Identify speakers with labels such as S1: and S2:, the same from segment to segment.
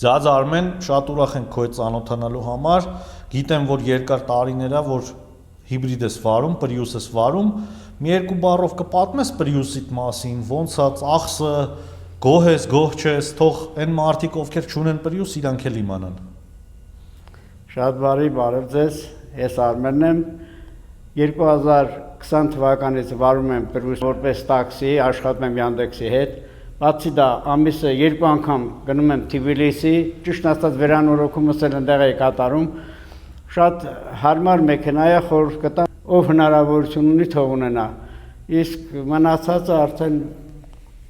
S1: Ձյաձ Արմեն, շատ ուրախ ենք քո հետ ծանոթանալու համար։ Գիտեմ, որ երկար տարիներ է, որ հիբրիդ ես վարում, Prius ես վարում։ Մի երկու բառով կպատմես Prius-իդ մասին, ոնց է ծախսը, գոհ ես, գոհ չես, թող այն մարդիկ, ովքեր չունեն Prius, իրանք էլ իմանան։
S2: Շատ բարի, բարև ձեզ, ես Արմենն եմ, 2020 թվականից վարում եմ Prius որպես տաքսի, աշխատում եմ Yandex-ի հետ, բացի դա ամիսը 2 անգամ գնում եմ Թբիլիսի, ճիշտ ասած վերանորոգումս էլ ընդեղ էի կատարում, շատ հարմար մեքենա է, խորհուրդ կտամ, ով հնարավորություն ունի թող ունենա, իսկ մնացածը արդեն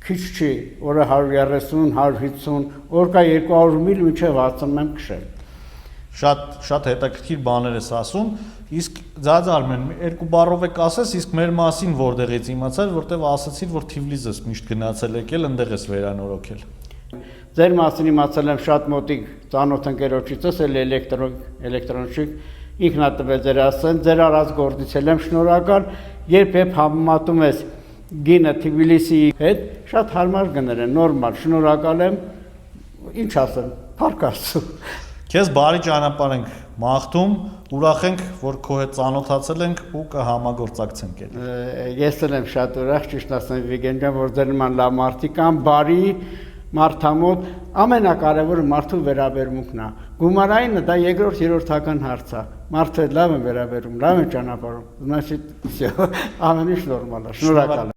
S2: քիչ չի, օրը 130, 150, օր կա 200 միլ մինչև 60 եմ քշել։
S1: Շատ հետաքրքիր բաներ ես ասում, իսկ Ձյաձ Արմեն, երկու բառով եք ասես, իսկ մեր մասին որտեղից իմացար, որտեղ ասացիր, որ Թիֆլիս ես միշտ գնացել եկել, ընդեղ ես վերանորոգել։
S2: Ձեր մասին իմացել եմ շատ մոտիկ ծանոթ ընկերոջիցս, էլ էլեկտրոնիկ, ինքն է տվել ձեր ասեն, ձեր արած գործից եմ շնորհակալ, երբ համեմատում ես գինը Թբիլիսիի հետ, շատ հարմար գներ են, նորմալ, շնորհակալ եմ, ինչ ասեմ, փառք Աստծո։
S1: Քեզ բարի ճանապարհ ենք մաղթում, ուրախ ենք, որ քո հետ ծանոթացել ենք ու կհամագործակցենք էլ։
S2: Ես էլ եմ շատ ուրախ, ճիշտ ասեմ, Վիգեն ջան, որ ձեր նման լավ մարդիկ կան, բարի, մարդամոտ, ամենակարևորը մարդու վերաբերմունքն է։ Գումարայինը դա երկրորդ, երրորդական հարց է։ Մարդը լավ են վերաբերում, լավ են ճանապարհում, значит, всё, ամեն ինչ նորմալ է։ Շնորհակալ եմ։